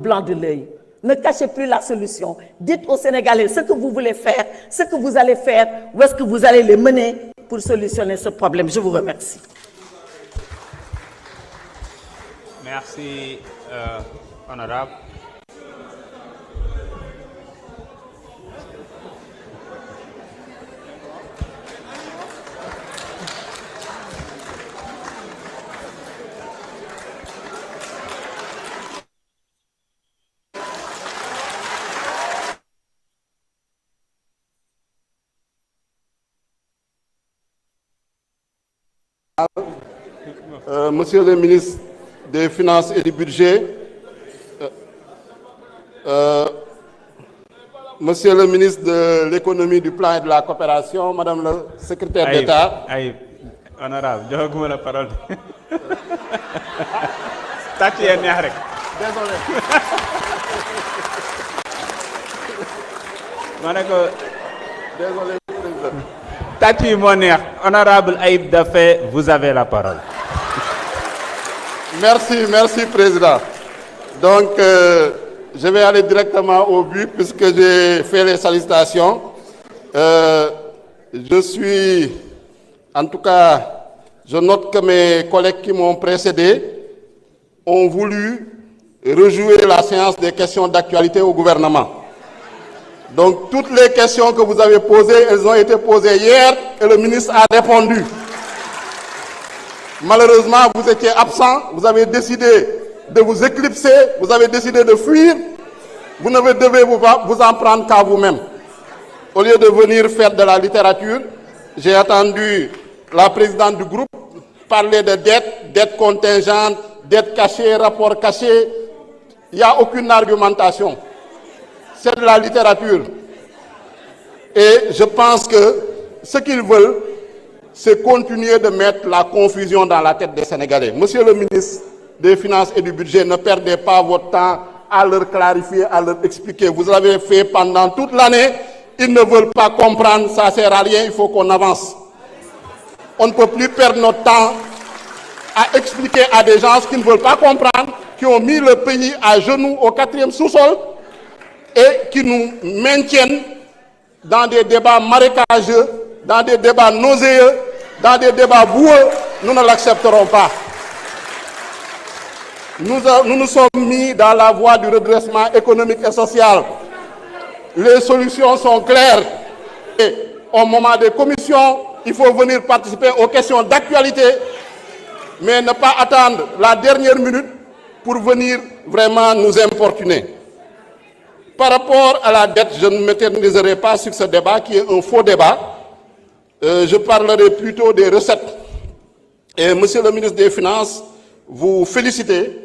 blanc de l'œil. Ne cachez plus la solution. Dites aux Sénégalais ce que vous voulez faire, ce que vous allez faire, où est-ce que vous allez les mener pour solutionner ce problème. Je vous remercie. Merci, honorable. Monsieur le ministre des Finances et du Budget, Monsieur le ministre de l'Économie, du Plan et de la Coopération, Madame le secrétaire d'État. Honorable, je vous la parole. Désolé. Désolé, président. Tati Moner, honorable Aïb Dafé, vous avez la parole. Merci, président. Donc, je vais aller directement au but puisque j'ai fait les salutations. En tout cas, je note que mes collègues qui m'ont précédé ont voulu rejouer la séance des questions d'actualité au gouvernement. Donc, toutes les questions que vous avez posées, elles ont été posées hier et le ministre a répondu. Malheureusement, vous étiez absent, vous avez décidé de vous éclipser, vous avez décidé de fuir. Vous ne devez vous en prendre qu'à vous-même. Au lieu de venir faire de la littérature, j'ai attendu la présidente du groupe parler de dettes contingentes, dettes cachées, rapports cachés. Il n'y a aucune argumentation. C'est de la littérature. Et je pense que ce qu'ils veulent, c'est continuer de mettre la confusion dans la tête des Sénégalais. Monsieur le ministre des Finances et du Budget, ne perdez pas votre temps à leur clarifier, à leur expliquer. Vous l'avez fait pendant toute l'année. Ils ne veulent pas comprendre, ça ne sert à rien, il faut qu'on avance. On ne peut plus perdre notre temps à expliquer à des gens qui ne veulent pas comprendre, qui ont mis le pays à genoux au 4e sous-sol et qui nous maintiennent dans des débats marécageux, dans des débats nauséeux, dans des débats boueux. Nous ne l'accepterons pas. Nous nous sommes mis dans la voie du redressement économique et social. Les solutions sont claires. Et au moment des commissions, il faut venir participer aux questions d'actualité, mais ne pas attendre la dernière minute pour venir vraiment nous importuner. Par rapport à la dette, je ne m'éterniserai pas sur ce débat qui est un faux débat. Je parlerai plutôt des recettes. Et Monsieur le ministre des Finances, vous félicitez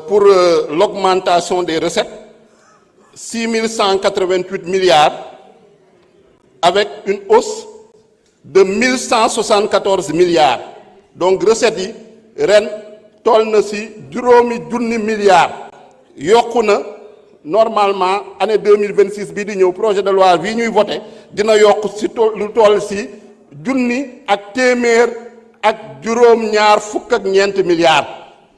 pour l'augmentation des recettes, 6 188 milliards, avec une hausse de 1174 milliards. Donc, recettes yi ren toll na ci juróomi junni milliards. Yokku na normalement année 2026 bii di ñëw projet de loi bii ñuy voté dina yokk ci lu toll ci junni ak téeméer ak juróom-ñaar fukk ak ñeent milliards.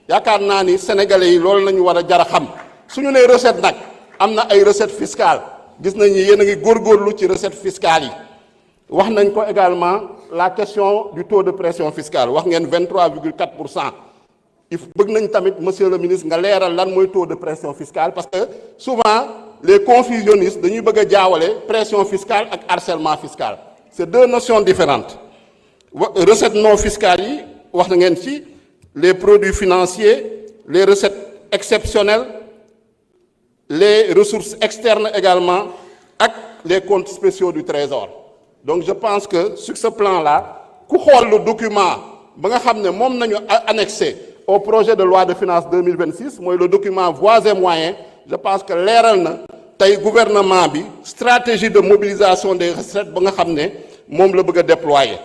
yaakaar naa ni sénégalais yi loolu nañu war a jar a xam suñu nee recette nag am na ay recettes fiscales gis nañu yéen a ngi góorgóorlu ci recettes fiscales yi. wax nañ ko également la question du taux de pression fiscale wax ngeen 23,4%. il bëgg nañ tamit monsieur le ministre nga leeral lan mooy taux de pression fiscale parce que souvent les confusionnistes dañuy bëgg a jaawale pression fiscale ak harcèlement fiscal. C'est deux notions différentes. Recettes non fiscales yi wax na ngeen ci les produits financiers, les recettes exceptionnelles, les ressources externes également ak les comptes spéciaux du trésor. Donc je pense que sur ce plan-là, ku xool le document ba nga xam ne moom nañu annexé au projet de loi de finances 2026 mooy le document voies et moyens, je pense que leeral na tey gouvernement bi stratégie de mobilisation des recettes ba nga xam ne moom la bëgg a déployer.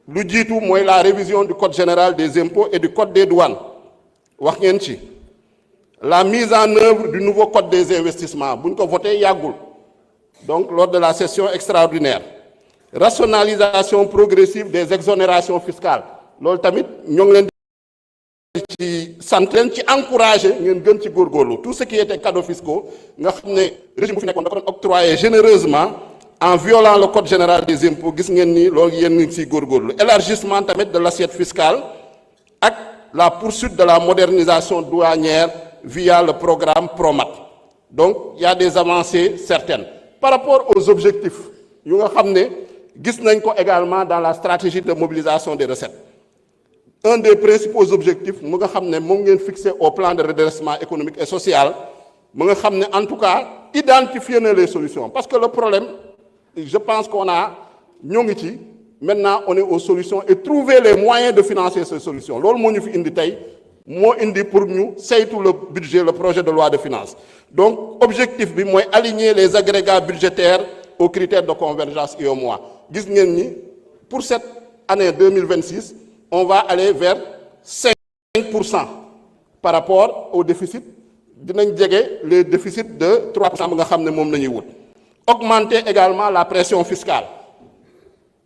lu jiitu mooy la révision du code général des impôts et du code des douanes wax ngeen ci la mise en œuvre du nouveau code des investissements bu ñu ko voté yàggul. Donc, lors de la session extraordinaire, rationalisation progressive des exonérations fiscales. Loolu tamit ñoo ngi leen di sant leen ci encourager ngeen gën ci góorgóorlu tout ce qui était cadeaux fiscaux nga xam ne régime bu fi nekkoon da ko doon octroyer généreusement en violant le code général des impôts gis ngeen ni loolu yéen ngi ciy góorgóorlu élargissement tamit de l'assiette fiscale ak la poursuite de la modernisation douanière via le programme PROMAT. Donc il y a des avancées certaines par rapport aux objectifs yu nga xam ne gis nañ ko également dans la stratégie de mobilisation des recettes. Un des principaux objectifs mu nga xam ne moom ngeen fixé au plan de redressement économique et social mu nga xam ne en tout cas identifier na les solutions parce que le problème je pense qu'on a ñoo ngi ci maintenant on est aux solutions et trouver les moyens de financer ces solutions loolu moo ñu fi indi tey moo indi pour ñu saytu le budget le projet de loi de finances donc objectif bi mooy aligner les agrégats budgétaires aux critères de convergence UEMOA gis ngeen ni pour cette année 2026 on va aller vers 5% par rapport au déficit dinañ jege les déficits de 3% bi nga xam ne moom la ñuy wut augmenter également la pression fiscale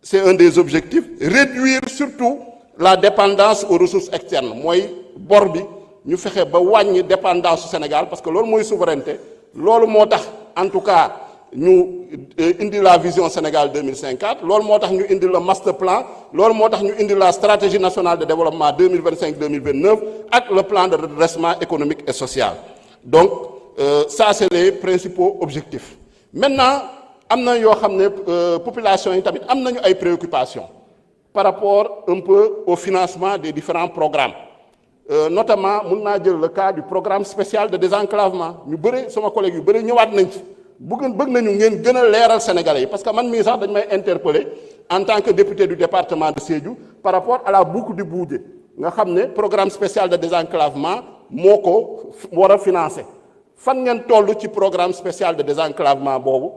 c'est un des objectifs réduire surtout la dépendance aux ressources externes mooy bor bi ñu fexe ba wàññi dépendance su Sénégal parce que loolu mooy souveraineté loolu moo tax en tout cas ñu indi la vision Sénégal 2050 loolu moo tax ñu indi le master plan loolu moo tax ñu indi la stratégie nationale de développement 2025-2029 ak le plan de redressement économique et social donc ça c'est les principaux objectifs maintenant am na yoo xam ne population yi tamit am nañu ay préoccupations par rapport un peu au financement des différents programmes notamment mun naa jël le cas du programme spécial de désenclavement ñu bëri sama collègue yu bëri ñëwaat nañ ci bëgg nañu ngeen gën a leeral Sénégalais yi parce que man mii sax dañ may interpeller en tant que député du département de Sédhiou par rapport à la boucle du Boudé nga xam ne programme spécial de désenclavement moo ko war a financer fan ngeen toll ci programme spécial de désenclavement boobu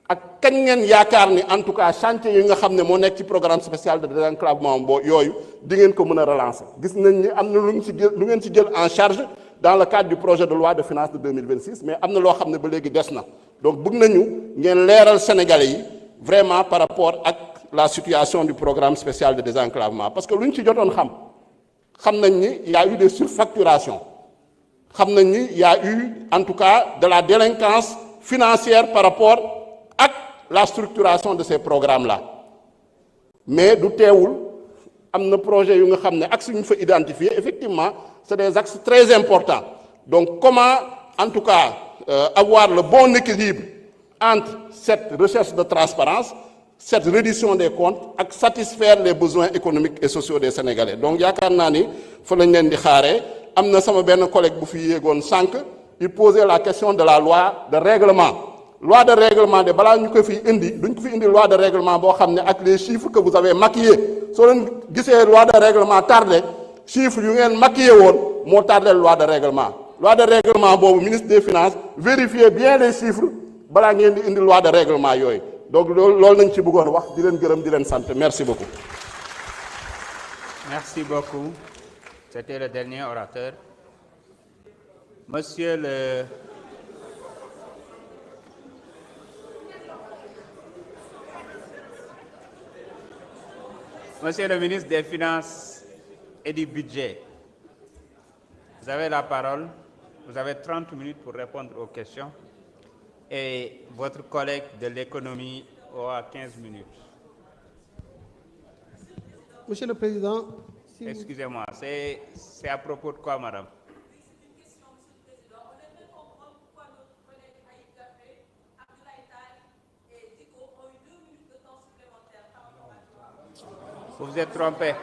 ak kañ ngeen yaakaar ni en tout cas chantier yi nga xam ne moo nekk ci programme spécial de désenclavement boobu yooyu di ngeen ko mën a relancer gis nañ ni am na lu ngeen ci jël en charge dans le cadre du projet de loi de finances de 2026 mais am na loo xam ne ba léegi des na donc bëgg nañu ngeen leeral Sénégalais yi vraiment par rapport ak la situation du programme spécial de désenclavement parce que lu ñu ci jotoon xam nañ ni il y a eu des surfacturations xam nañ ni il y a eu en tout cas de la délinquance financière par rapport ak la structuration de ces programmes-là mais du teewul am na projet yu nga xam ne axes yu ñu fa identifier effectivement c'est des axes très importants donc comment en tout cas avoir le bon équilibre entre cette recherche de transparence cette reddition des comptes ak satisfaire les besoins économiques et sociaux des Sénégalais donc yaakaar naa ni fa lañ leen di xaaree am na sama benn collègue bu fi yéegoon sànq il posait la question de la loi de règlement loi de règlement de balaa ñu ko fi indi duñ ko fi indi loi de règlement boo xam ne ak les chiffres que vous avez maquillés soo leen gisee loi de règlement tardé chiffres yu ngeen maquillé woon moo tardé loi de règlement boobu ministre des finances vérifiez bien les chiffres balaa ngeen di indi loi de règlement yooyu donc loolu nañ ci bëggoon wax di leen gërëm di leen sant merci beaucoup. Merci beaucoup. C'était le dernier orateur. Monsieur le ministre des Finances et du Budget, vous avez la parole. Vous avez 30 minutes pour répondre aux questions. Et votre collègue de l'économie aura 15 minutes. Monsieur le Président, Excusez-moi, c'est à propos de quoi, madame? Vous vous êtes trompé.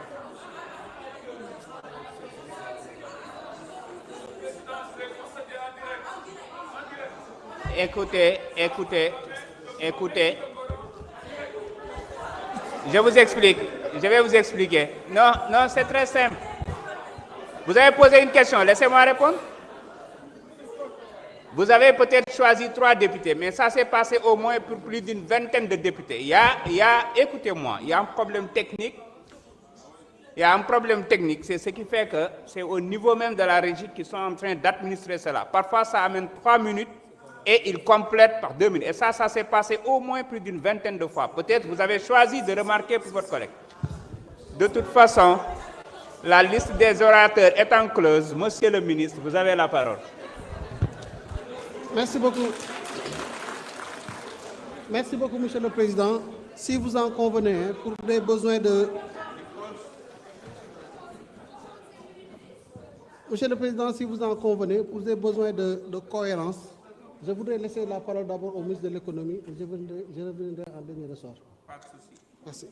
Écoutez. Je vais vous expliquer. Non, c'est très simple. Vous avez posé une question, laissez-moi répondre. Vous avez peut-être choisi 3 députés, mais ça s'est passé au moins pour plus d'une vingtaine de députés. Écoutez-moi, il y a un problème technique. C'est ce qui fait que c'est au niveau même de la régie qu'ils sont en train d'administrer cela. Parfois, ça amène 3 minutes et ils complètent par 2 minutes. Et ça s'est passé au moins plus d'une vingtaine de fois. Peut-être vous avez choisi de remarquer pour votre collègue. De toute façon, La liste des orateurs étant close, Monsieur le ministre, vous avez la parole. Merci beaucoup. Merci beaucoup, Monsieur le Président. Si vous en convenez, pour des besoins de... Monsieur le Président, si vous en convenez, pour des besoins de cohérence, je voudrais laisser la parole d'abord au ministre de l'économie et je reviendrai en dernier ressort. Pas de souci. Merci.